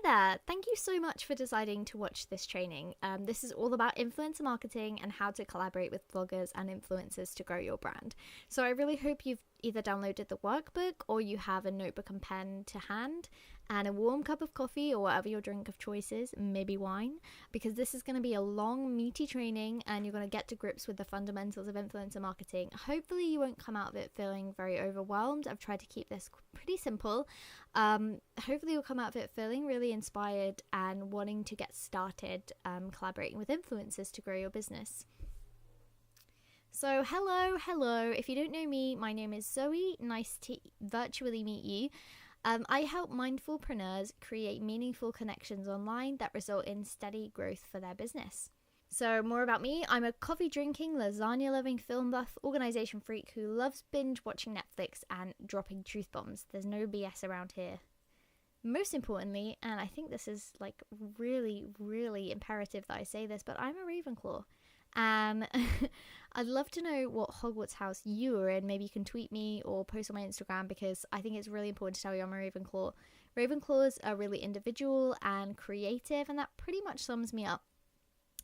there! Thank you so much for deciding to watch this training. This is all about influencer marketing and how to collaborate with bloggers and influencers to grow your brand. So I really hope you've either downloaded the workbook or you have a notebook and pen to hand and a warm cup of coffee or whatever your drink of choice is, maybe wine, because this is going to be a long, meaty training and you're going to get to grips with the fundamentals of influencer marketing. Hopefully you won't come out of it feeling very overwhelmed. I've tried to keep this pretty simple. Hopefully you'll come out of it feeling really inspired and wanting to get started collaborating with influencers to grow your business. So hello. If you don't know me, my name is Zoe. Nice to virtually meet you. I help mindfulpreneurs create meaningful connections online that result in steady growth for their business. So more about me, I'm a coffee drinking, lasagna loving film buff, organization freak who loves binge watching Netflix and dropping truth bombs. There's no BS around here. Most importantly, and I think this is like really, really imperative that I say this, but I'm a Ravenclaw. And I'd love to know what Hogwarts house you are in. Maybe you can tweet me or post on my Instagram because I think it's really important to tell you I'm a Ravenclaw. Ravenclaws are really individual and creative, and that pretty much sums me up.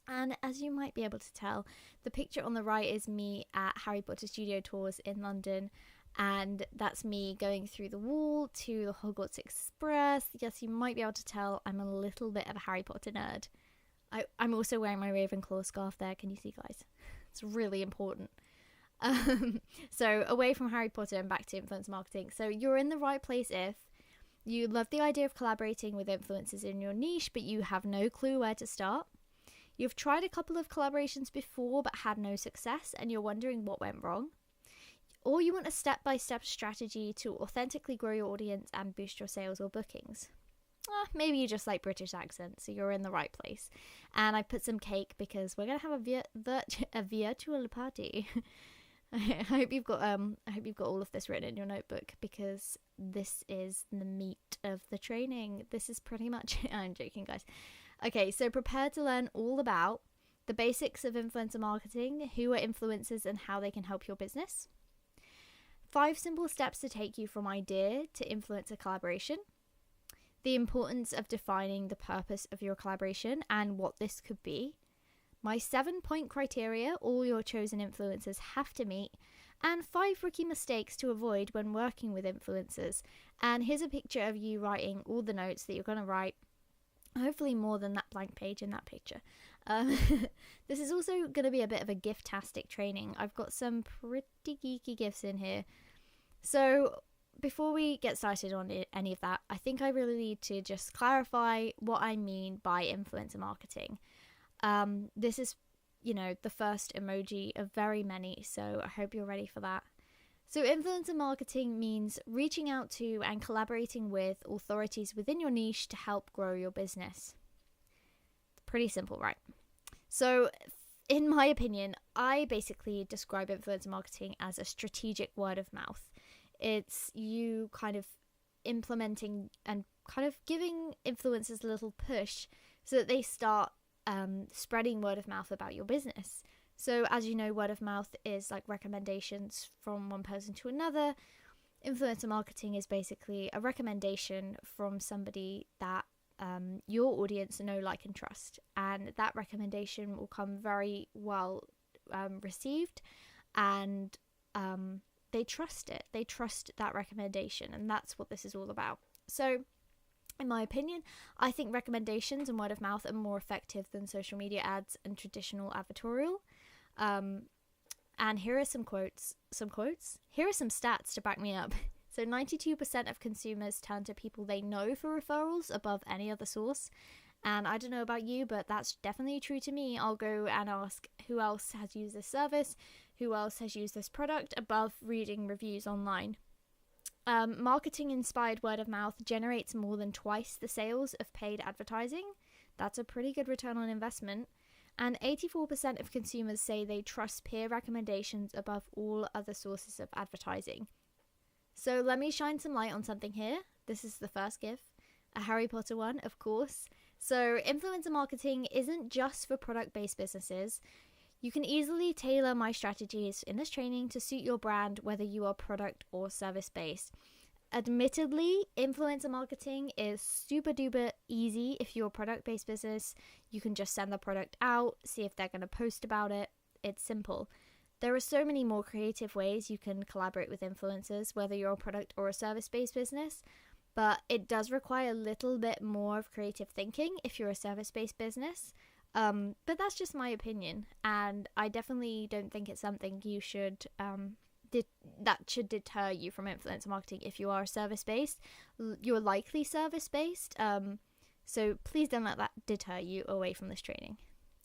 And as you might be able to tell, the picture on the right is me at Harry Potter studio tours in London. And that's me going through the wall to the Hogwarts Express. Yes, you might be able to tell I'm a little bit of a Harry Potter nerd. I'm also wearing my Ravenclaw scarf there. Can you see, guys? It's really important. So away from Harry Potter and back to influencer marketing. So you're in the right place if you love the idea of collaborating with influencers in your niche, but you have no clue where to start. You've tried a couple of collaborations before but had no success and you're wondering what went wrong. Or you want a step-by-step strategy to authentically grow your audience and boost your sales or bookings. Maybe you just like British accents, so you're in the right place. And I put some cake because we're gonna have a virtual party. I hope you've got all of this written in your notebook because this is the meat of the training. This is pretty much it. I'm joking, guys. Okay, so prepare to learn all about the basics of influencer marketing, who are influencers and how they can help your business. 5 simple steps to take you from idea to influencer collaboration. The importance of defining the purpose of your collaboration and what this could be. My 7-point criteria all your chosen influencers have to meet. And 5 rookie mistakes to avoid when working with influencers. And here's a picture of you writing all the notes that you're going to write. Hopefully more than that blank page in that picture. This is also going to be a bit of a gift-tastic training. I've got some pretty geeky gifts in here. So before we get started on any of that, I think I really need to just clarify what I mean by influencer marketing. This is, the first emoji of very many, so I hope you're ready for that. So influencer marketing means reaching out to and collaborating with authorities within your niche to help grow your business. Pretty simple, right? So in my opinion, I basically describe influencer marketing as a strategic word of mouth. It's you kind of implementing and kind of giving influencers a little push so that they start spreading word of mouth about your business. So as you know, word of mouth is like recommendations from one person to another. Influencer marketing is basically a recommendation from somebody that your audience know, like, and trust. And that recommendation will come very well received and they trust it. They trust that recommendation, and that's what this is all about. So in my opinion, I think recommendations and word of mouth are more effective than social media ads and traditional advertorial. And here are some quotes. Here are some stats to back me up. So 92% of consumers turn to people they know for referrals above any other source. And I don't know about you, but that's definitely true to me. I'll go and ask who else has used this service, who else has used this product above reading reviews online. Marketing-inspired word of mouth generates more than twice the sales of paid advertising. That's a pretty good return on investment. And 84% of consumers say they trust peer recommendations above all other sources of advertising. So let me shine some light on something here. This is the first gift, a Harry Potter one, of course. So influencer marketing isn't just for product-based businesses. You can easily tailor my strategies in this training to suit your brand, whether you are product or service-based. admittedly, influencer marketing is super duper easy. If you're a product-based business, you can just send the product out, see if they're going to post about it. It's simple. There are so many more creative ways you can collaborate with influencers, whether you're a product or a service-based business, but it does require a little bit more of creative thinking if you're a service-based business. But that's just my opinion, and I definitely don't think it's something you should that should deter you from influencer marketing. If you are service-based, you're likely service-based, so please don't let that deter you away from this training,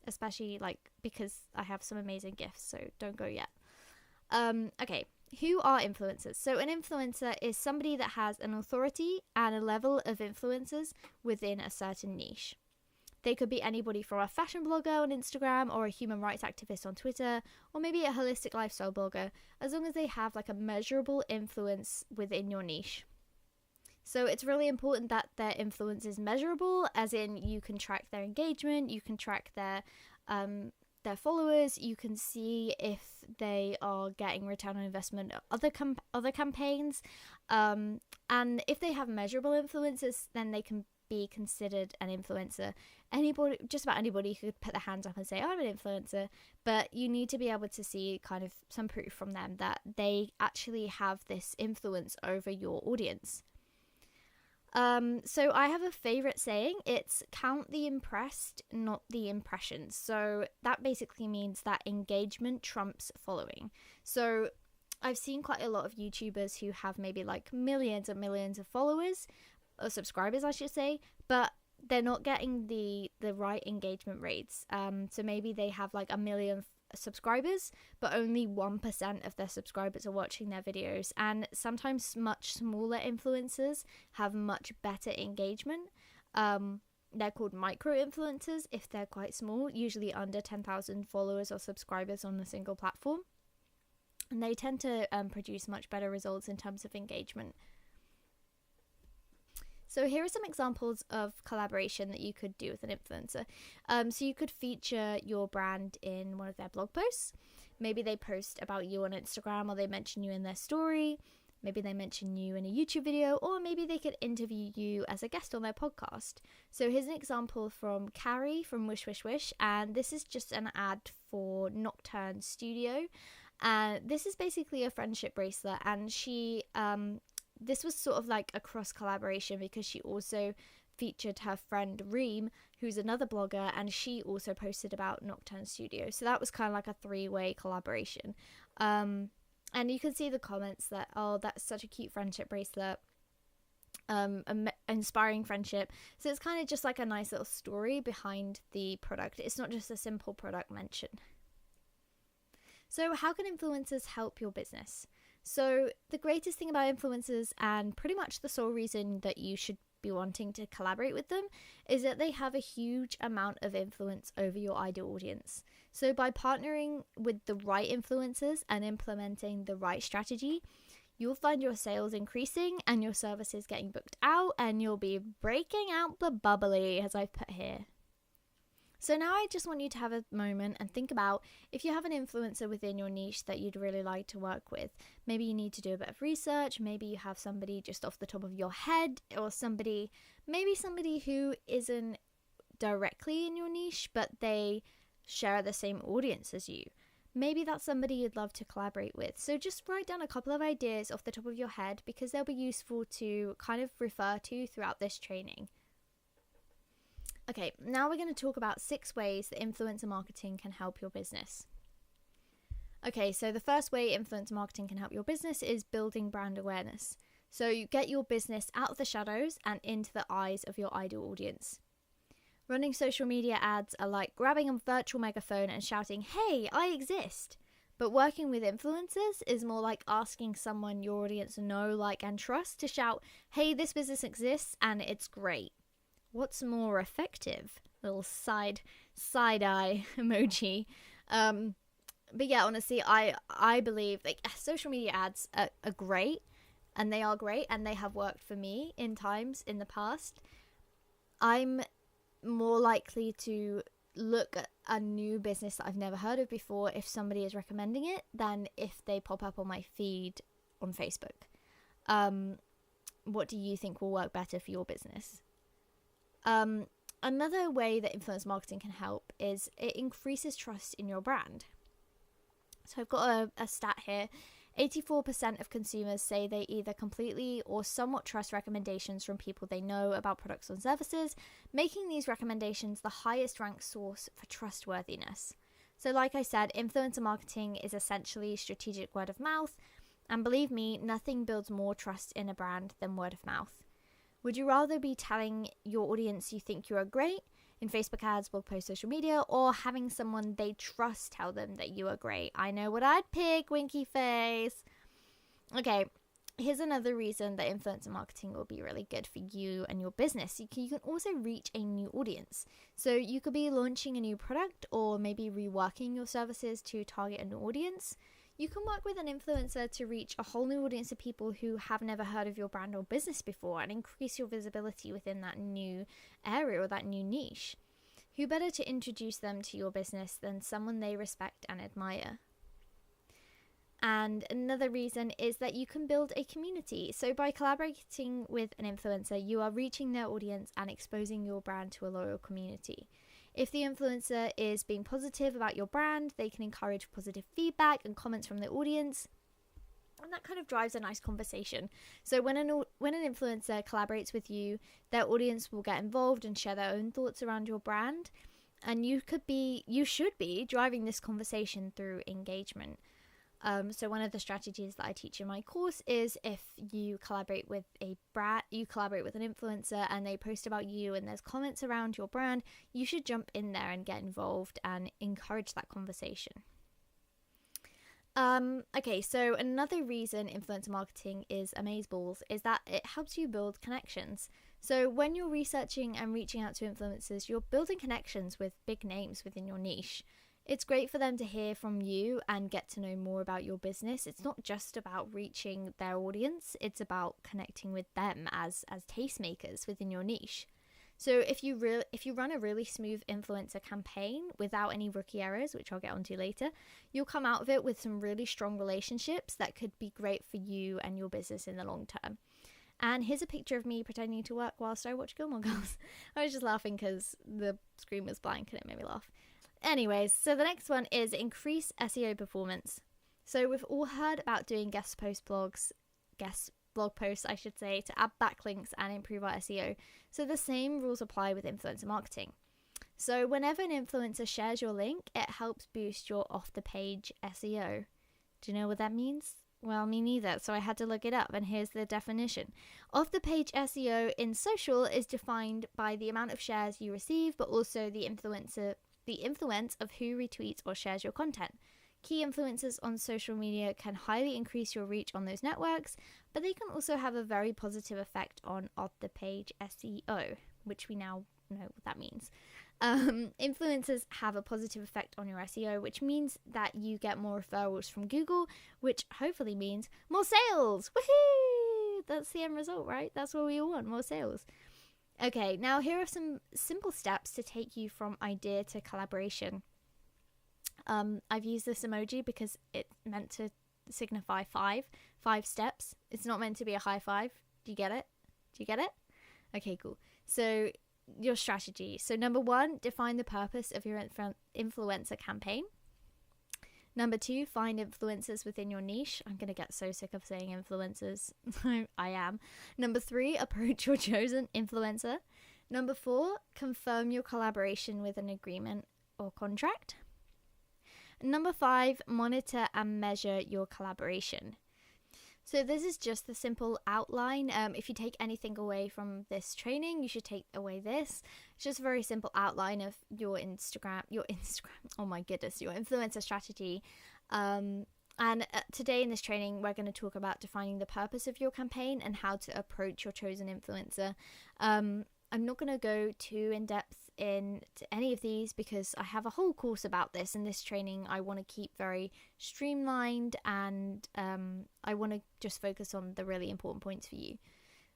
especially because I have some amazing gifts, so don't go yet. Okay, who are influencers? So an influencer is somebody that has an authority and a level of influencers within a certain niche. They could be anybody from a fashion blogger on Instagram or a human rights activist on Twitter, or maybe a holistic lifestyle blogger, as long as they have a measurable influence within your niche. So it's really important that their influence is measurable, as in you can track their engagement, you can track their followers, you can see if they are getting return on investment of other campaigns, and if they have measurable influences, then they can be considered an influencer. Just about anybody could put their hands up and say, I'm an influencer, but you need to be able to see kind of some proof from them that they actually have this influence over your audience. So I have a favorite saying. It's count the impressed, not the impressions. So that basically means that engagement trumps following. So I've seen quite a lot of YouTubers who have maybe millions and millions of followers, or subscribers I should say, but they're not getting the right engagement rates. So maybe they have 1 million subscribers, but only 1% of their subscribers are watching their videos. And sometimes much smaller influencers have much better engagement. They're called micro influencers if they're quite small, usually under 10,000 followers or subscribers on a single platform. And they tend to produce much better results in terms of engagement. So here are some examples of collaboration that you could do with an influencer. So you could feature your brand in one of their blog posts. Maybe they post about you on Instagram, or they mention you in their story. Maybe they mention you in a YouTube video, or maybe they could interview you as a guest on their podcast. So here's an example from Carrie from Wish Wish Wish, and this is just an ad for Nocturne Studio. And this is basically a friendship bracelet, and she this was sort of a cross collaboration because she also featured her friend Reem, who's another blogger, and she also posted about Nocturne Studio. So that was kind of a 3-way collaboration. And you can see the comments that, oh, that's such a cute friendship bracelet, inspiring friendship. So it's kind of just a nice little story behind the product. It's not just a simple product mention. So how can influencers help your business? So the greatest thing about influencers, and pretty much the sole reason that you should be wanting to collaborate with them, is that they have a huge amount of influence over your ideal audience. So by partnering with the right influencers and implementing the right strategy, you'll find your sales increasing and your services getting booked out, and you'll be breaking out the bubbly, as I've put here. So now I just want you to have a moment and think about if you have an influencer within your niche that you'd really like to work with. Maybe you need to do a bit of research. Maybe you have somebody just off the top of your head, or maybe somebody who isn't directly in your niche, but they share the same audience as you. Maybe that's somebody you'd love to collaborate with. So just write down a couple of ideas off the top of your head, because they'll be useful to kind of refer to throughout this training. Okay, now we're going to talk about 6 ways that influencer marketing can help your business. Okay, so the first way influencer marketing can help your business is building brand awareness. So you get your business out of the shadows and into the eyes of your ideal audience. Running social media ads are like grabbing a virtual megaphone and shouting, "Hey, I exist." But working with influencers is more like asking someone your audience know, like, and trust to shout, "Hey, this business exists and it's great." What's more effective? Little side eye emoji. But yeah, honestly, I believe social media ads are great, and they are great, and they have worked for me in times in the past. I'm more likely to look at a new business that I've never heard of before if somebody is recommending it than if they pop up on my feed on Facebook. what do you think will work better for your business? Another way that influence marketing can help is it increases trust in your brand. So I've got a stat here. 84% of consumers say they either completely or somewhat trust recommendations from people they know about products or services, making these recommendations the highest ranked source for trustworthiness. So like I said, influencer marketing is essentially strategic word of mouth, and believe me, nothing builds more trust in a brand than word of mouth. Would you rather be telling your audience you think you are great in Facebook ads, blog posts, social media, or having someone they trust tell them that you are great? I know what I'd pick, winky face. Okay, here's another reason that influencer marketing will be really good for you and your business. You can also reach a new audience. So you could be launching a new product or maybe reworking your services to target a new audience. You can work with an influencer to reach a whole new audience of people who have never heard of your brand or business before and increase your visibility within that new area or that new niche. Who better to introduce them to your business than someone they respect and admire? And another reason is that you can build a community. So by collaborating with an influencer, you are reaching their audience and exposing your brand to a loyal community. If the influencer is being positive about your brand, they can encourage positive feedback and comments from the audience. And that kind of drives a nice conversation. So when an influencer collaborates with you, their audience will get involved and share their own thoughts around your brand. And you should be driving this conversation through engagement. So one of the strategies that I teach in my course is if you collaborate with an influencer and they post about you and there's comments around your brand, you should jump in there and get involved and encourage that conversation. Okay, so another reason influencer marketing is amazeballs is that it helps you build connections. So when you're researching and reaching out to influencers, you're building connections with big names within your niche. It's great for them to hear from you and get to know more about your business. It's not just about reaching their audience, it's about connecting with them as tastemakers within your niche. So if you run a really smooth influencer campaign without any rookie errors, which I'll get onto later, you'll come out of it with some really strong relationships that could be great for you and your business in the long term. And here's a picture of me pretending to work whilst I watch Gilmore Girls. I was just laughing because the screen was blank and it made me laugh. Anyways, so the next one is increase SEO performance. So we've all heard about doing guest blog posts, I should say, to add backlinks and improve our SEO. So the same rules apply with influencer marketing. So whenever an influencer shares your link, it helps boost your off-the-page SEO. Do you know what that means? Well, me neither, so I had to look it up, and here's the definition. Off-the-page SEO in social is defined by the amount of shares you receive, but also the influence of who retweets or shares your content. Key influencers on social media can highly increase your reach on those networks, but they can also have a very positive effect on off-the-page SEO, which we now know what that means. Influencers have a positive effect on your SEO, which means that you get more referrals from Google, which hopefully means more sales. Woohoo! That's the end result, right? That's what we all want, more sales. Okay, now here are some simple steps to take you from idea to collaboration. I've used this emoji because it's meant to signify five steps. It's not meant to be a high five. Do you get it? Okay, cool. So your strategy. So number 1, define the purpose of your influencer campaign. Number 2, find influencers within your niche. I'm going to get so sick of saying influencers. I am. Number 3, approach your chosen influencer. Number 4, confirm your collaboration with an agreement or contract. Number 5, monitor and measure your collaboration. So this is just the simple outline. If you take anything away from this training, you should take away this. It's just a very simple outline of your influencer strategy. And today in this training, we're going to talk about defining the purpose of your campaign and how to approach your chosen influencer. I'm not going to go too in depth into any of these because I have a whole course about this. In this training, I want to keep very streamlined and I want to just focus on the really important points for you.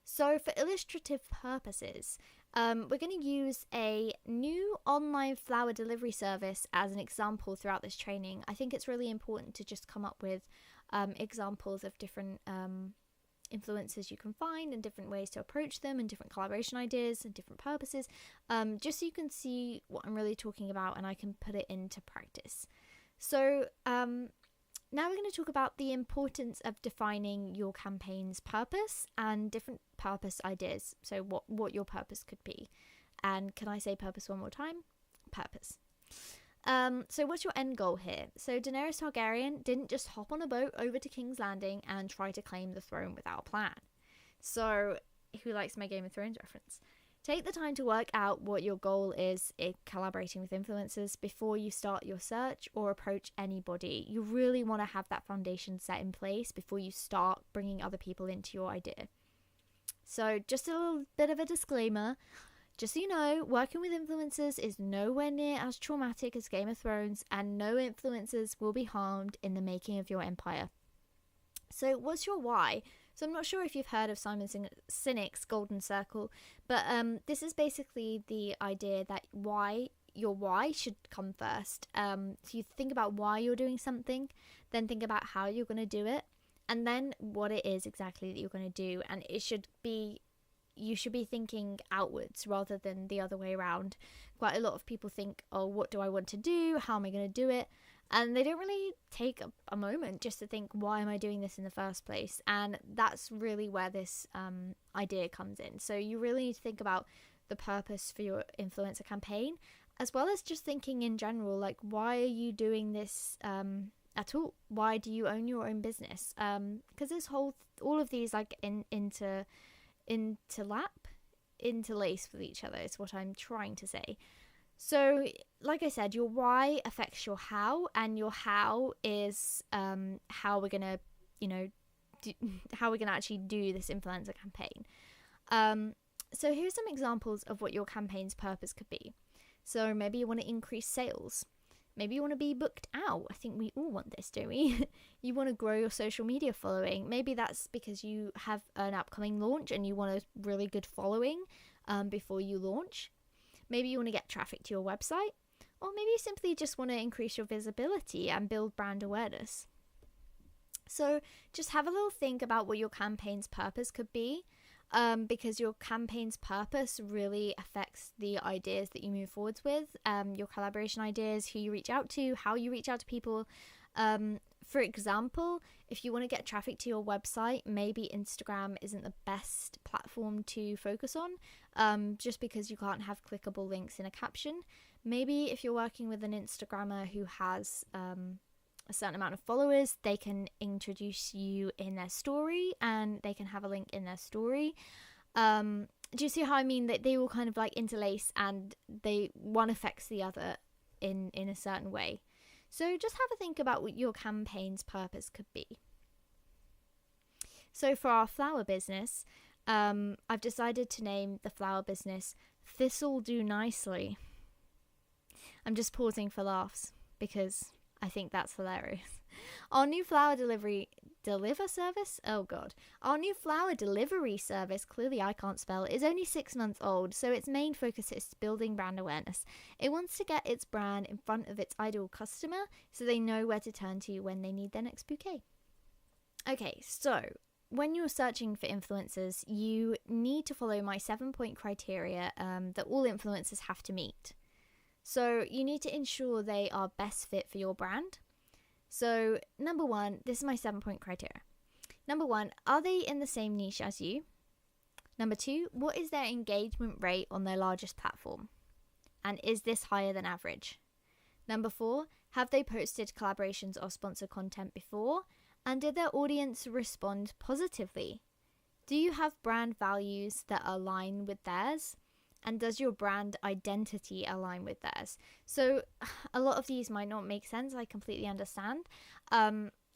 So for illustrative purposes, we're going to use a new online flower delivery service as an example throughout this training. I think it's really important to just come up with examples of different influencers you can find and different ways to approach them and different collaboration ideas and different purposes, just so you can see what I'm really talking about and I can put it into practice. So now we're going to talk about the importance of defining your campaign's purpose and different purpose ideas. So what your purpose could be. And can I say purpose one more time? Purpose. So what's your end goal here? So Daenerys Targaryen didn't just hop on a boat over to King's Landing and try to claim the throne without a plan. So who likes my Game of Thrones reference? Take the time to work out what your goal is in collaborating with influencers before you start your search or approach anybody. You really want to have that foundation set in place before you start bringing other people into your idea. So just a little bit of a disclaimer. Just so you know, working with influencers is nowhere near as traumatic as Game of Thrones, and no influencers will be harmed in the making of your empire. So what's your why? So I'm not sure if you've heard of Simon Sinek's Golden Circle, but this is basically the idea that your why should come first. So you think about why you're doing something, then think about how you're going to do it, and then what it is exactly that you're going to do. And you should be thinking outwards rather than the other way around. Quite a lot of people think, oh, what do I want to do? How am I going to do it? And they don't really take a moment just to think, why am I doing this in the first place? And that's really where this idea comes in. So you really need to think about the purpose for your influencer campaign, as well as just thinking in general, like, why are you doing this at all? Why do you own your own business? Because this all of these like interlace with each other is what I'm trying to say. So, like I said, your why affects your how, and your how is how we're gonna, how we're gonna actually do this influencer campaign. So here's some examples of what your campaign's purpose could be. So maybe you want to increase sales. Maybe you want to be booked out. I think we all want this, don't we? You want to grow your social media following. Maybe that's because you have an upcoming launch and you want a really good following before you launch. Maybe you want to get traffic to your website, or maybe you simply just want to increase your visibility and build brand awareness. So just have a little think about what your campaign's purpose could be, because your campaign's purpose really affects the ideas that you move forwards with, your collaboration ideas, who you reach out to, how you reach out to people. For example, if you want to get traffic to your website, maybe Instagram isn't the best platform to focus on, just because you can't have clickable links in a caption. Maybe if you're working with an Instagrammer who has a certain amount of followers, they can introduce you in their story and they can have a link in their story. Do you see how I mean? That they will kind of like interlace, and one affects the other in a certain way. So just have a think about what your campaign's purpose could be. So for our flower business, I've decided to name the flower business Thistle Do Nicely. I'm just pausing for laughs because I think that's hilarious. Our new flower service, clearly I can't spell, is only 6 months old, so its main focus is building brand awareness. It wants to get its brand in front of its ideal customer so they know where to turn to when they need their next bouquet. Okay, so when you're searching for influencers, you need to follow my 7-point criteria that all influencers have to meet. So you need to ensure they are best fit for your brand. So number 1, this is my 7-point criteria. Number 1, are they in the same niche as you? Number 2, what is their engagement rate on their largest platform? And is this higher than average? Number 4, have they posted collaborations or sponsored content before? And did their audience respond positively? Do you have brand values that align with theirs? And does your brand identity align with theirs? So a lot of these might not make sense. I completely understand.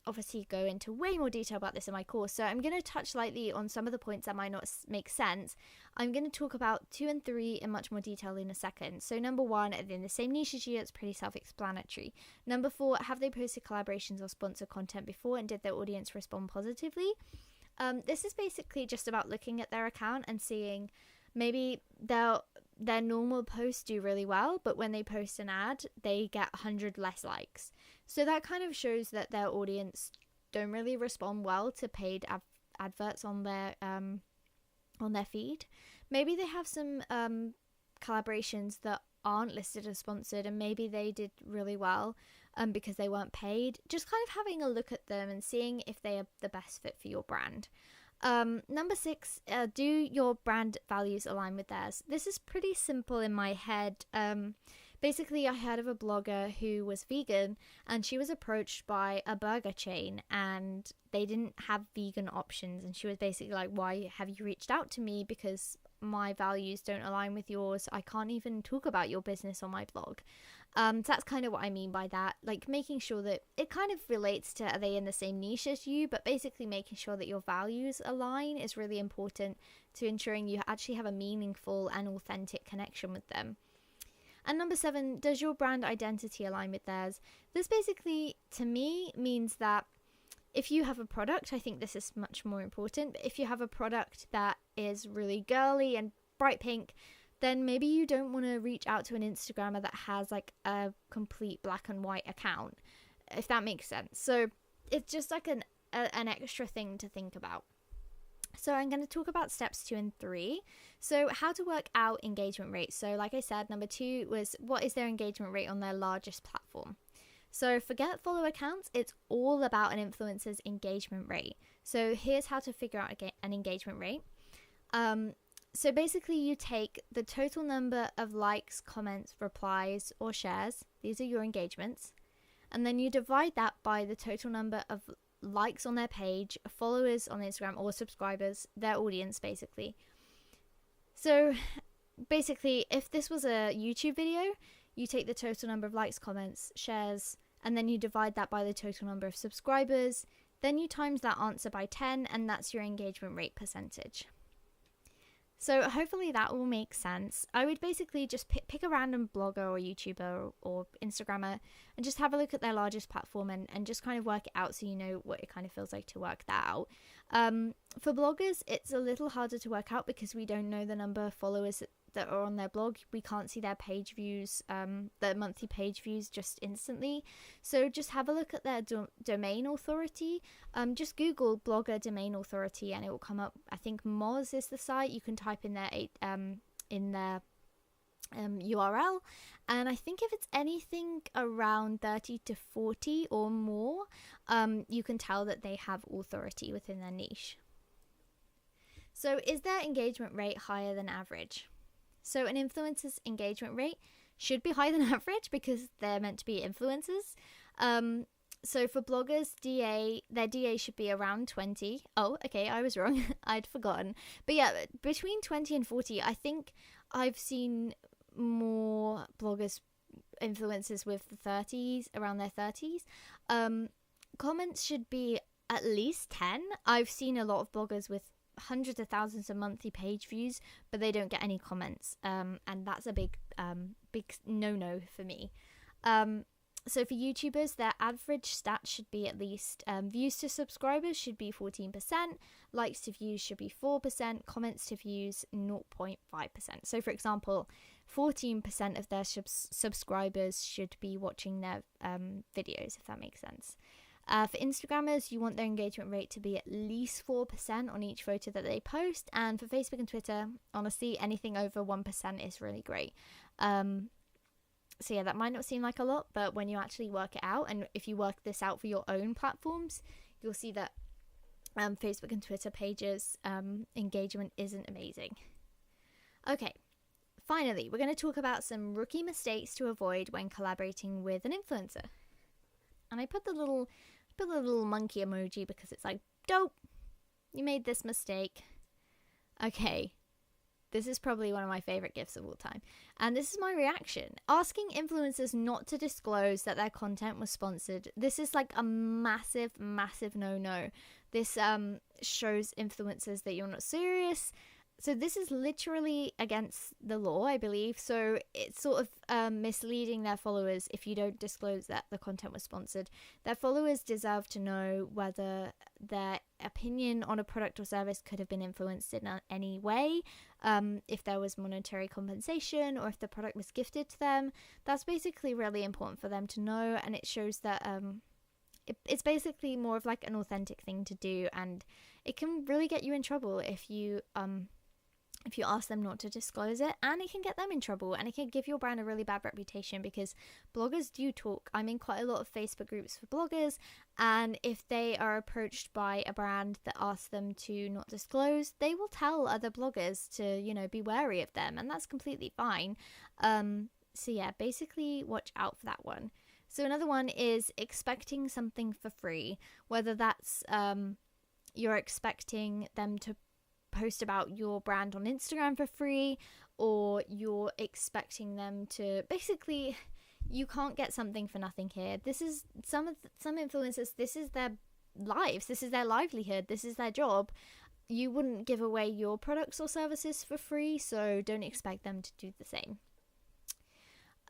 Obviously go into way more detail about this in my course. So I'm going to touch lightly on some of the points that might not make sense. I'm going to talk about 2 and 3 in much more detail in a second. So number 1, are they in the same niche as you? It's pretty self-explanatory. Number 4, have they posted collaborations or sponsored content before, and did their audience respond positively? This is basically just about looking at their account and seeing maybe their normal posts do really well, but when they post an ad, they get 100 less likes. So that kind of shows that their audience don't really respond well to paid adverts on their feed. Maybe they have some collaborations that aren't listed as sponsored, and maybe they did really well because they weren't paid. Just kind of having a look at them and seeing if they are the best fit for your brand. Number 6, do your brand values align with theirs? This is pretty simple in my head. Basically, I heard of a blogger who was vegan, and she was approached by a burger chain, and they didn't have vegan options. And she was basically like, why have you reached out to me? Because my values don't align with yours. I can't even talk about your business on my blog. So that's kind of what I mean by that. Like, making sure that it kind of relates to, are they in the same niche as you? But basically making sure that your values align is really important to ensuring you actually have a meaningful and authentic connection with them. And number 7, does your brand identity align with theirs? This basically, to me, means that if you have a product, I think this is much more important, but if you have a product that is really girly and bright pink, then maybe you don't want to reach out to an Instagrammer that has like a complete black and white account, if that makes sense. So it's just like an extra thing to think about. So I'm going to talk about steps 2 and 3. So how to work out engagement rates. So like I said, number 2 was what is their engagement rate on their largest platform. So forget follower counts. It's all about an influencer's engagement rate. So here's how to figure out an engagement rate. So basically you take the total number of likes, comments, replies, or shares. These are your engagements. And then you divide that by the total number of likes on their page, followers on Instagram, or subscribers, their audience basically. So basically, if this was a YouTube video, you take the total number of likes, comments, shares, and then you divide that by the total number of subscribers. Then you times that answer by 10, and that's your engagement rate percentage. So hopefully that will make sense. I would basically just pick a random blogger or YouTuber or Instagrammer and just have a look at their largest platform and just kind of work it out so you know what it kind of feels like to work that out. For bloggers, it's a little harder to work out because we don't know the number of followers that are on their blog. We can't see their page views, their monthly page views just instantly. So just have a look at their domain authority. Just Google blogger domain authority and it will come up. I think Moz is the site. You can type in their URL, and I think if it's anything around 30 to 40 or more, you can tell that they have authority within their niche. So is their engagement rate higher than average? So an influencer's engagement rate should be higher than average because they're meant to be influencers. So for bloggers, their DA should be around 20. Oh, okay, I was wrong. I'd forgotten. But yeah, between 20 and 40, I think I've seen more bloggers, influencers with the 30s, around their 30s. Comments should be at least 10. I've seen a lot of bloggers with hundreds of thousands of monthly page views, but they don't get any comments, and that's a big no-no for me. So for YouTubers, their average stats should be at least views to subscribers should be 14%, likes to views should be 4%, comments to views 0.5%. So for example, 14% of their subscribers should be watching their videos, if that makes sense. For Instagrammers, you want their engagement rate to be at least 4% on each photo that they post. And for Facebook and Twitter, honestly, anything over 1% is really great. So yeah, that might not seem like a lot, but when you actually work it out, and if you work this out for your own platforms, you'll see that Facebook and Twitter pages engagement isn't amazing. Okay, finally, we're going to talk about some rookie mistakes to avoid when collaborating with an influencer. And I put the little monkey emoji because it's like, dope, you made this mistake. Okay, this is probably one of my favorite gifts of all time. And this is my reaction. Asking influencers not to disclose that their content was sponsored. This is like a massive, massive no-no. This shows influencers that you're not serious. So this is literally against the law, I believe. So it's sort of misleading their followers if you don't disclose that the content was sponsored. Their followers deserve to know whether their opinion on a product or service could have been influenced in any way, if there was monetary compensation or if the product was gifted to them. That's basically really important for them to know, and it shows that it's basically more of like an authentic thing to do, and it can really get you in trouble if you ask them not to disclose it, and it can get them in trouble, and it can give your brand a really bad reputation, because bloggers do talk. I'm in quite a lot of Facebook groups for bloggers, and if they are approached by a brand that asks them to not disclose, they will tell other bloggers to, be wary of them, and that's completely fine. So yeah, basically watch out for that one. So another one is expecting something for free, whether that's you're expecting them to post about your brand on Instagram for free, or you're expecting them to basically, you can't get something for nothing here. This is some influencers, this is their lives, this is their livelihood, this is their job. You wouldn't give away your products or services for free, so don't expect them to do the same.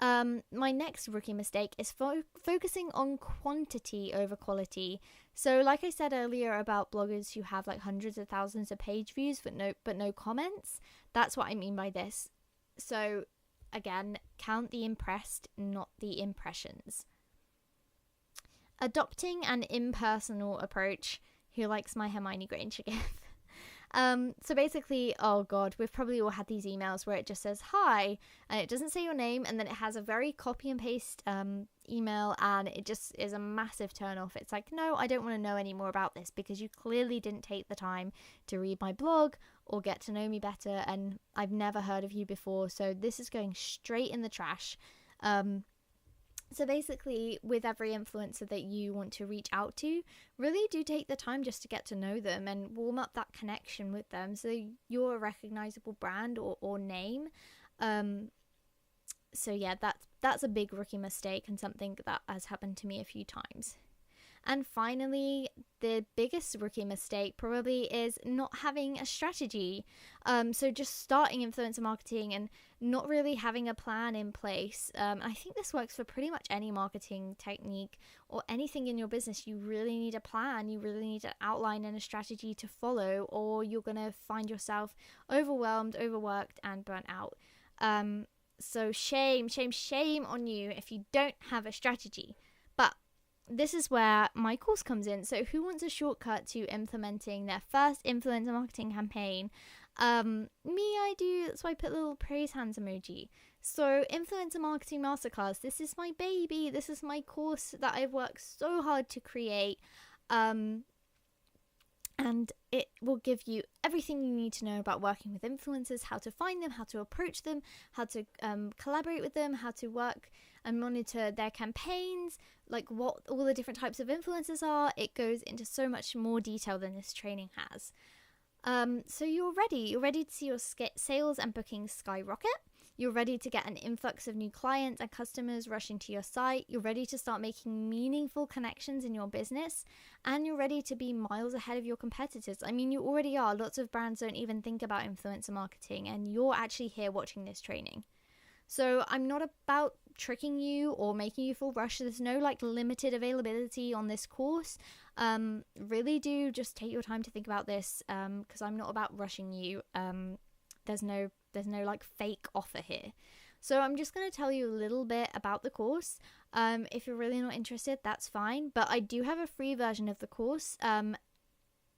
My next rookie mistake is focusing on quantity over quality. So like I said earlier about bloggers who have like hundreds of thousands of page views but no comments, that's what I mean by this. So again, count the impressed, not the impressions. Adopting an impersonal approach. Who likes my Hermione Granger gif? So basically, oh god, we've probably all had these emails where it just says hi, and it doesn't say your name, and then it has a very copy and paste email, and it just is a massive turn off. It's like, no, I don't want to know any more about this, because you clearly didn't take the time to read my blog or get to know me better, and I've never heard of you before, so this is going straight in the trash. So basically, with every influencer that you want to reach out to, really do take the time just to get to know them and warm up that connection with them, so you're a recognizable brand or name. So yeah, that's a big rookie mistake, and something that has happened to me a few times. And finally, the biggest rookie mistake probably is not having a strategy. So just starting influencer marketing and not really having a plan in place. I think this works for pretty much any marketing technique or anything in your business. You really need a plan. You really need an outline and a strategy to follow, or you're going to find yourself overwhelmed, overworked, and burnt out. So shame on you if you don't have a strategy. But this is where my course comes in. So who wants a shortcut to implementing their first influencer marketing campaign? Me, I do. That's why I put a little praise hands emoji. So Influencer Marketing Masterclass, this is my baby. This is my course that I've worked so hard to create. And it will give you everything you need to know about working with influencers, how to find them, how to approach them, how to collaborate with them, how to work and monitor their campaigns, like what all the different types of influencers are. It goes into so much more detail than this training has. So you're ready to see your sales and bookings skyrocket. You're ready to get an influx of new clients and customers rushing to your site. You're ready to start making meaningful connections in your business, and you're ready to be miles ahead of your competitors. I mean, you already are. Lots of brands don't even think about influencer marketing, and you're actually here watching this training. So I'm not about tricking you or making you feel rushed. There's no like limited availability on this course. Really do just take your time to think about this, because I'm not about rushing you. There's no like fake offer here. So I'm just going to tell you a little bit about the course. If you're really not interested, that's fine. But I do have a free version of the course.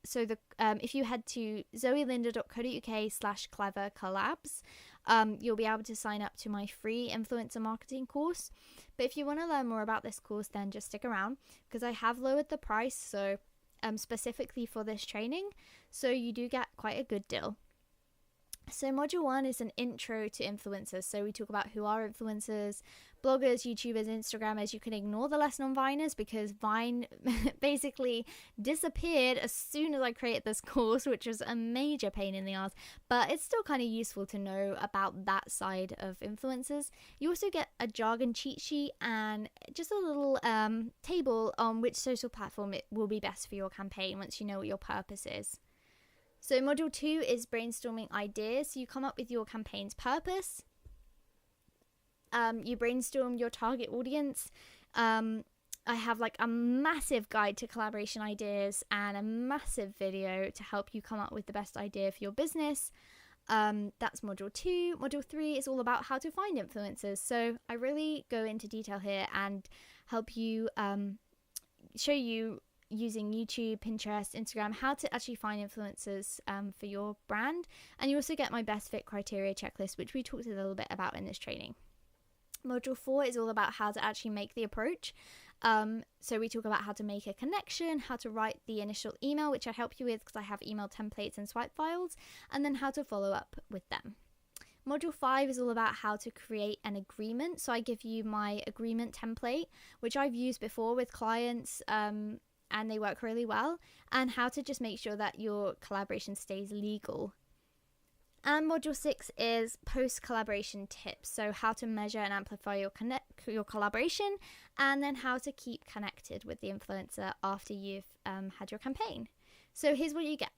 So if you head to zoelinda.co.uk/clevercollabs, you'll be able to sign up to my free influencer marketing course. But if you want to learn more about this course, then just stick around, because I have lowered the price, so specifically for this training. So you do get quite a good deal. So module 1 is an intro to influencers. So we talk about who are influencers, bloggers, YouTubers, Instagrammers. You can ignore the lesson on Viners, because Vine basically disappeared as soon as I created this course, which was a major pain in the ass. But it's still kind of useful to know about that side of influencers. You also get a jargon cheat sheet and just a little table on which social platform it will be best for your campaign once you know what your purpose is. So module 2 is brainstorming ideas. So you come up with your campaign's purpose. You brainstorm your target audience. I have like a massive guide to collaboration ideas and a massive video to help you come up with the best idea for your business. That's module 2. Module 3 is all about how to find influencers. So I really go into detail here and help you show you using YouTube, Pinterest, Instagram, how to actually find influencers for your brand. And you also get my best fit criteria checklist, which we talked a little bit about in this training. Module 4 is all about how to actually make the approach. So we talk about how to make a connection, how to write the initial email, which I help you with because I have email templates and swipe files, and then how to follow up with them. Module 5 is all about how to create an agreement. So I give you my agreement template, which I've used before with clients, and they work really well, and how to just make sure that your collaboration stays legal. And module 6 is post-collaboration tips. So how to measure and amplify your collaboration, and then how to keep connected with the influencer after you've had your campaign. So here's what you get.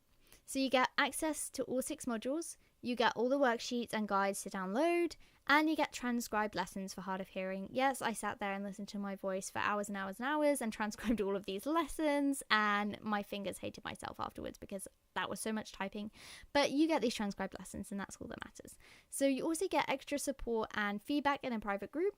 So you get access to all 6 modules, you get all the worksheets and guides to download, and you get transcribed lessons for hard of hearing. Yes, I sat there and listened to my voice for hours and hours and hours and transcribed all of these lessons, and my fingers hated myself afterwards because that was so much typing. But you get these transcribed lessons, and that's all that matters. So you also get extra support and feedback in a private group.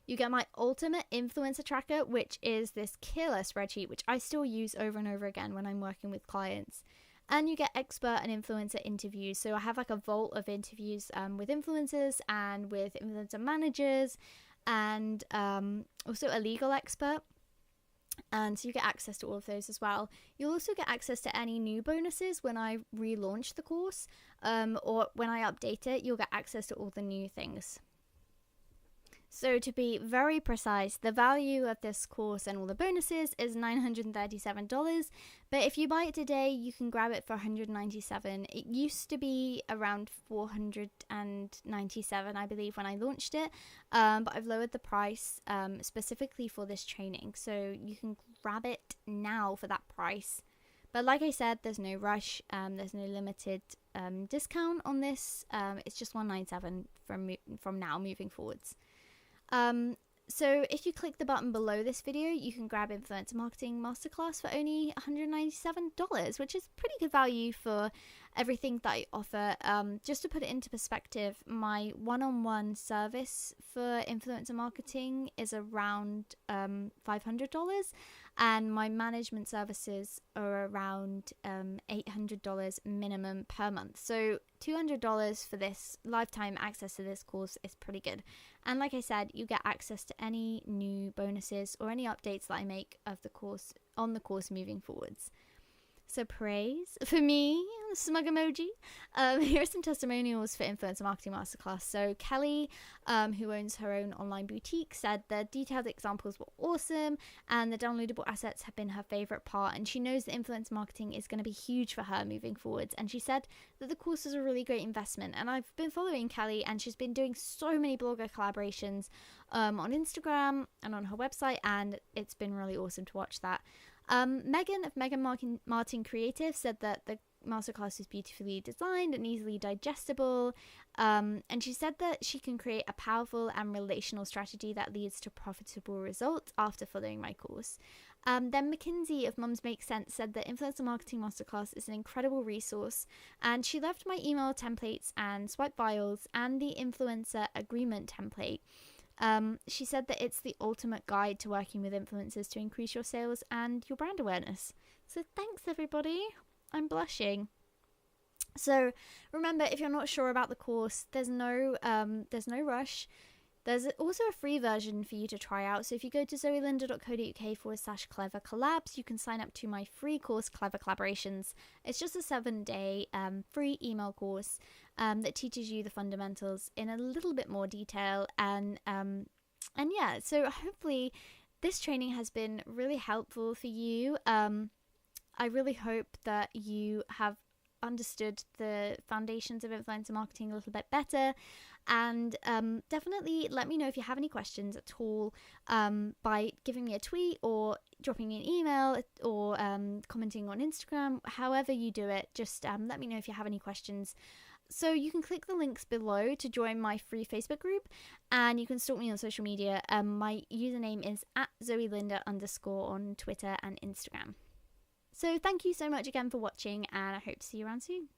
You get my ultimate influencer tracker, which is this killer spreadsheet, which I still use over and over again when I'm working with clients. And you get expert and influencer interviews. So I have like a vault of interviews with influencers and with influencer managers, and also a legal expert. And so you get access to all of those as well. You'll also get access to any new bonuses when I relaunch the course, or when I update it, you'll get access to all the new things. So to be very precise, the value of this course and all the bonuses is $937, but if you buy it today, you can grab it for $197. It used to be around $497, I believe, when I launched it, but I've lowered the price specifically for this training, so you can grab it now for that price. But like I said, there's no rush, there's no limited discount on this. It's just $197 from now moving forwards. So if you click the button below this video, you can grab Influencer Marketing Masterclass for only $197, which is pretty good value for everything that I offer. Just to put it into perspective, my one-on-one service for influencer marketing is around $500, and my management services are around $800 minimum per month. So $200 for this lifetime access to this course is pretty good. And like I said, you get access to any new bonuses or any updates that I make of the course on the course moving forwards. So praise for me, smug emoji. Here are some testimonials for Influencer Marketing Masterclass. So Kelly, who owns her own online boutique, said the detailed examples were awesome and the downloadable assets have been her favorite part, and she knows that influencer marketing is going to be huge for her moving forwards, and she said that the course is a really great investment. And I've been following Kelly, and she's been doing so many blogger collaborations on Instagram and on her website, and it's been really awesome to watch that. Megan of Megan Martin Creative said that the masterclass is beautifully designed and easily digestible, and she said that she can create a powerful and relational strategy that leads to profitable results after following my course. Then Mackenzie of Mums Make Sense said that Influencer Marketing Masterclass is an incredible resource, and she loved my email templates and swipe files and the influencer agreement template. She said that it's the ultimate guide to working with influencers to increase your sales and your brand awareness. So thanks everybody. I'm blushing. So remember, if you're not sure about the course, there's no rush. There's also a free version for you to try out. So if you go to zoelinde.co.uk/clever collabs, you can sign up to my free course, Clever Collaborations. It's just a 7-day free email course that teaches you the fundamentals in a little bit more detail. And yeah, so hopefully this training has been really helpful for you. I really hope that you have understood the foundations of influencer marketing a little bit better. And definitely let me know if you have any questions at all by giving me a tweet or dropping me an email or commenting on Instagram. However you do it, just let me know if you have any questions. So you can click the links below to join my free Facebook group, and you can stalk me on social media. My username is @ZoeLinde_ on Twitter and Instagram. So thank you so much again for watching, and I hope to see you around soon.